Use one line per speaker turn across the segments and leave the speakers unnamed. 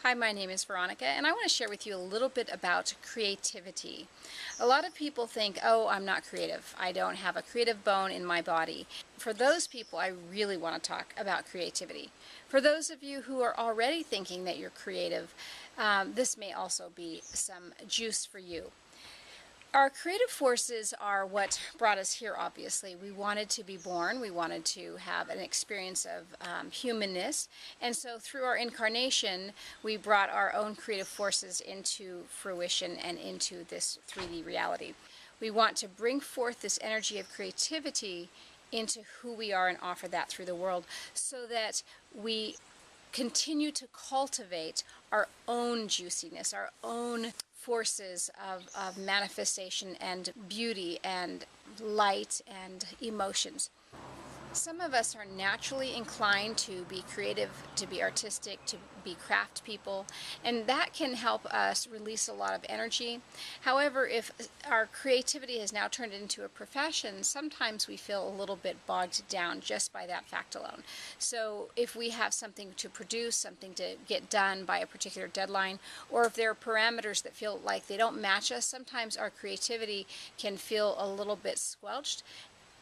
Hi, my name is Veronica, and I want to share with you a little bit about creativity. A lot of people think, oh, I'm not creative. I don't have a creative bone in my body. For those people, I really want to talk about creativity. For those of you who are already thinking that you're creative, this may also be some juice for you. Our creative forces are what brought us here, obviously. We wanted to be born. We wanted to have an experience of humanness. And so through our incarnation, we brought our own creative forces into fruition and into this 3D reality. We want to bring forth this energy of creativity into who we are and offer that through the world so that we continue to cultivate our own juiciness, our own forces of manifestation and beauty and light and emotions. Some of us are naturally inclined to be creative, to be artistic, to be craft people, and that can help us release a lot of energy. However, if our creativity has now turned into a profession, sometimes we feel a little bit bogged down just by that fact alone. So if we have something to produce, something to get done by a particular deadline, or if there are parameters that feel like they don't match us, sometimes our creativity can feel a little bit squelched.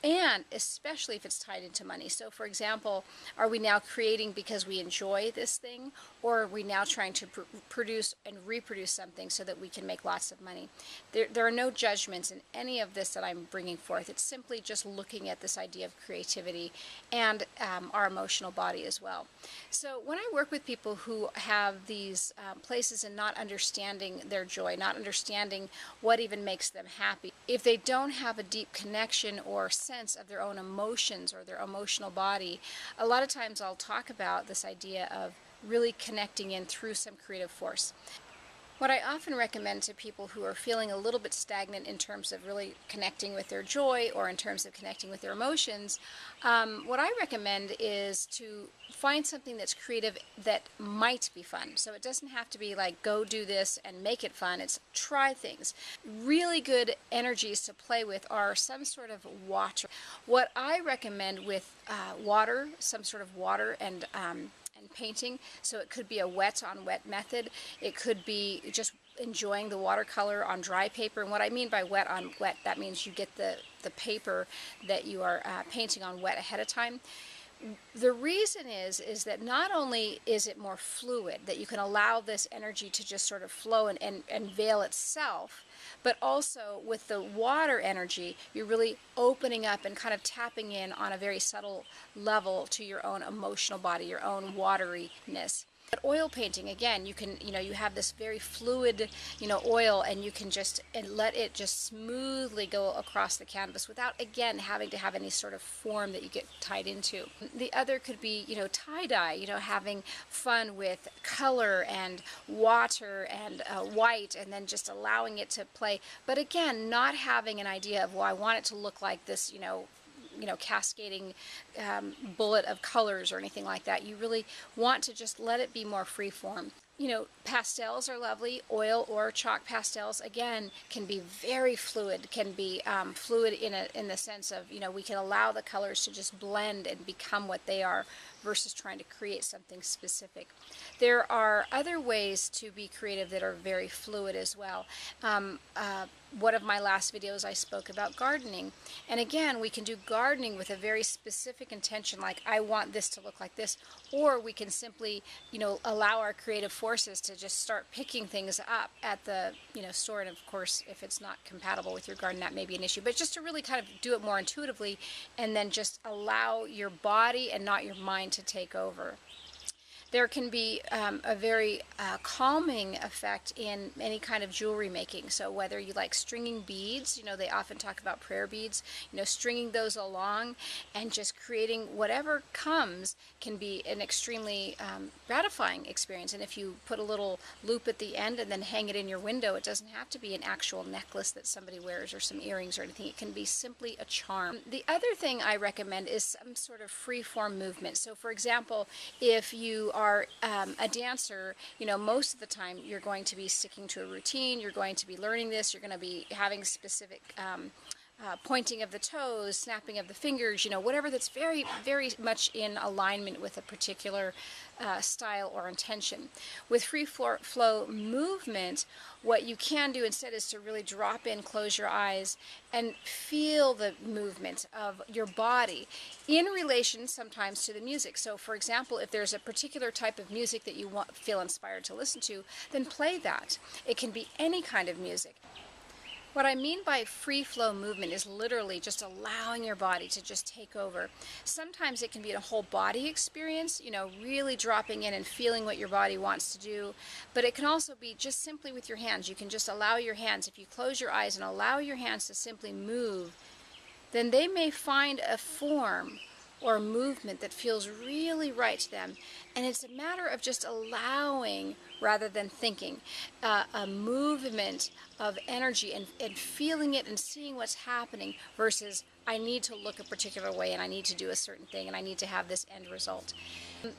And especially if it's tied into money. So for example, are we now creating because we enjoy this thing, or are we now trying to produce and reproduce something so that we can make lots of money? There are no judgments in any of this that I'm bringing forth. It's simply just looking at this idea of creativity and our emotional body as well. So when I work with people who have these places and not understanding their joy, not understanding what even makes them happy, if they don't have a deep connection or sense of their own emotions or their emotional body, a lot of times I'll talk about this idea of really connecting in through some creative force. What I often recommend to people who are feeling a little bit stagnant in terms of really connecting with their joy or in terms of connecting with their emotions, what I recommend is to find something that's creative that might be fun. So it doesn't have to be like, go do this and make it fun. It's try things. Really good energies to play with are some sort of water. What I recommend with water, some sort of water and painting, so it could be a wet on wet method. It could be just enjoying the watercolor on dry paper. And what I mean by wet on wet, that means you get the paper that you are painting on wet ahead of time. The reason is that not only is it more fluid, that you can allow this energy to just sort of flow and veil itself, but also with the water energy, you're really opening up and kind of tapping in on a very subtle level to your own emotional body, your own wateriness. But oil painting, again, you can, you have this very fluid, oil, and you can just let it just smoothly go across the canvas without, again, having to have any sort of form that you get tied into. The other could be, tie-dye, having fun with color and water and white, and then just allowing it to play. But again, not having an idea of, well, I want it to look like this, cascading bullet of colors or anything like that. You really want to just let it be more free form. Pastels are lovely. Oil or chalk pastels, again, can be very fluid, can be fluid in the sense of, we can allow the colors to just blend and become what they are versus trying to create something specific. There are other ways to be creative that are very fluid as well. One of my last videos I spoke about gardening, and again, we can do gardening with a very specific intention, like I want this to look like this, or we can simply allow our creative forces to just start picking things up at the store. And of course, if it's not compatible with your garden, that may be an issue, but just to really kind of do it more intuitively and then just allow your body and not your mind to take over. There can be a very calming effect in any kind of jewelry making. So whether you like stringing beads, they often talk about prayer beads, stringing those along and just creating whatever comes can be an extremely gratifying experience. And if you put a little loop at the end and then hang it in your window, it doesn't have to be an actual necklace that somebody wears or some earrings or anything. It can be simply a charm. The other thing I recommend is some sort of free form movement. So for example, if you are a dancer, most of the time you're going to be sticking to a routine, you're going to be learning this, you're going to be having specific pointing of the toes, snapping of the fingers, whatever that's very, very much in alignment with a particular style or intention. With free flow movement, what you can do instead is to really drop in, close your eyes, and feel the movement of your body in relation sometimes to the music. So for example, if there's a particular type of music that you feel inspired to listen to, then play that. It can be any kind of music. What I mean by free flow movement is literally just allowing your body to just take over. Sometimes it can be a whole body experience, really dropping in and feeling what your body wants to do. But it can also be just simply with your hands. You can just allow your hands, if you close your eyes and allow your hands to simply move, then they may find a form or movement that feels really right to them. And it's a matter of just allowing rather than thinking, a movement of energy and feeling it and seeing what's happening versus I need to look a particular way and I need to do a certain thing and I need to have this end result.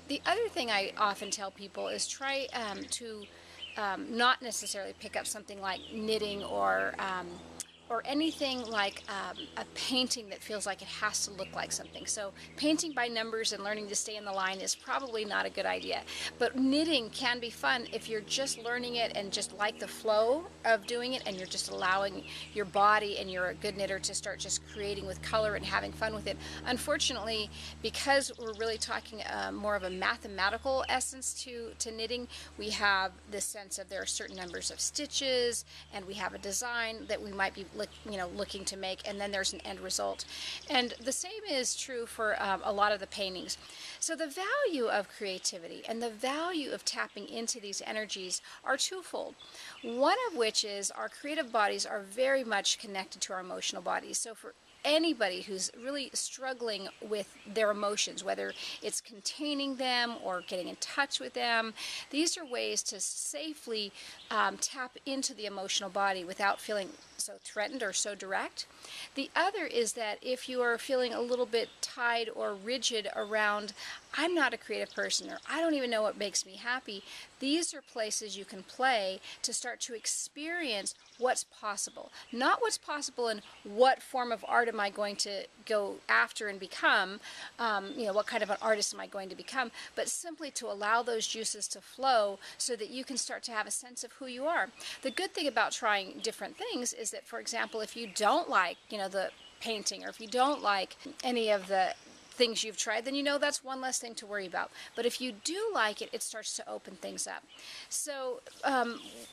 The other thing I often tell people is try to not necessarily pick up something like knitting or anything like a painting that feels like it has to look like something. So painting by numbers and learning to stay in the line is probably not a good idea. But knitting can be fun if you're just learning it and just like the flow of doing it and you're just allowing your body and you're a good knitter to start just creating with color and having fun with it. Unfortunately, because we're really talking more of a mathematical essence to knitting, we have this sense of there are certain numbers of stitches and we have a design that we might be looking to make, and then there's an end result. And the same is true for a lot of the paintings. So the value of creativity and the value of tapping into these energies are twofold. One of which is our creative bodies are very much connected to our emotional bodies. So for anybody who's really struggling with their emotions, whether it's containing them or getting in touch with them, these are ways to safely tap into the emotional body without feeling so threatened or so direct. The other is that if you are feeling a little bit tied or rigid around, I'm not a creative person, or I don't even know what makes me happy, these are places you can play to start to experience what's possible. Not what's possible in what form of art am I going to go after and become, what kind of an artist am I going to become, but simply to allow those juices to flow so that you can start to have a sense of who you are. The good thing about trying different things is that, for example, if you don't like, the painting, or if you don't like any of the things you've tried, then that's one less thing to worry about. But if you do like it, it starts to open things up. So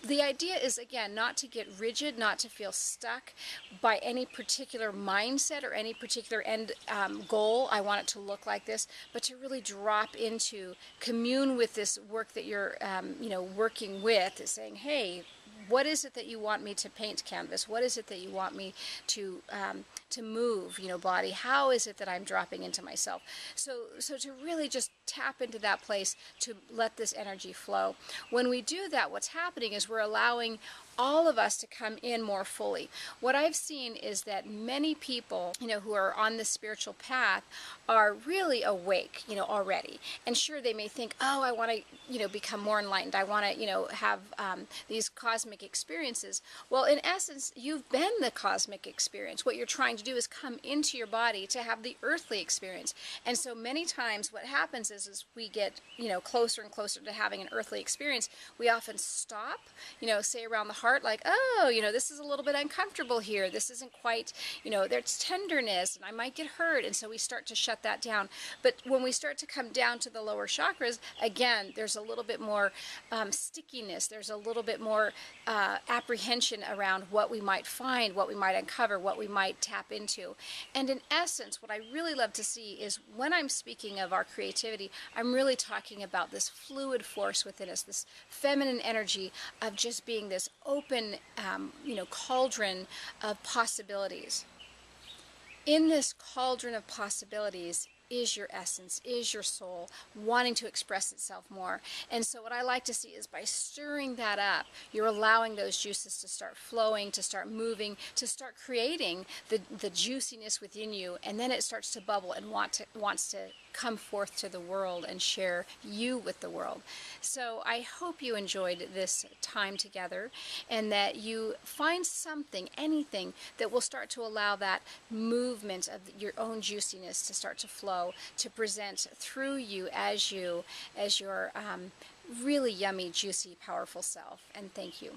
the idea is, again, not to get rigid, not to feel stuck by any particular mindset or any particular end goal. I want it to look like this, but to really drop into, commune with this work that you're, working with, saying, hey, what is it that you want me to paint canvas? What is it that you want me to move, body? How is it that I'm dropping into myself? So to really just tap into that place to let this energy flow. When we do that, what's happening is we're allowing all of us to come in more fully. What I've seen is that many people, who are on the spiritual path are really awake, already. And sure, they may think, oh, I want to, become more enlightened. I want to, have these cosmic experiences. Well, in essence, you've been the cosmic experience. What you're trying to do is come into your body to have the earthly experience. And so many times what happens is we get, closer and closer to having an earthly experience, we often stop, say around the heart, like, oh, this is a little bit uncomfortable here. This isn't quite, there's tenderness and I might get hurt. And so we start to shut that down. But when we start to come down to the lower chakras, again, there's a little bit more stickiness. There's a little bit more apprehension around what we might find, what we might uncover, what we might tap into. And in essence, what I really love to see is when I'm speaking of our creativity, I'm really talking about this fluid force within us, this feminine energy of just being this open, cauldron of possibilities. In this cauldron of possibilities is your essence, is your soul wanting to express itself more. And so what I like to see is by stirring that up, you're allowing those juices to start flowing, to start moving, to start creating the juiciness within you, and then it starts to bubble and wants to come forth to the world and share you with the world. So I hope you enjoyed this time together, and that you find something, anything, that will start to allow that movement of your own juiciness to start to flow, to present through you as your really yummy, juicy, powerful self. And thank you.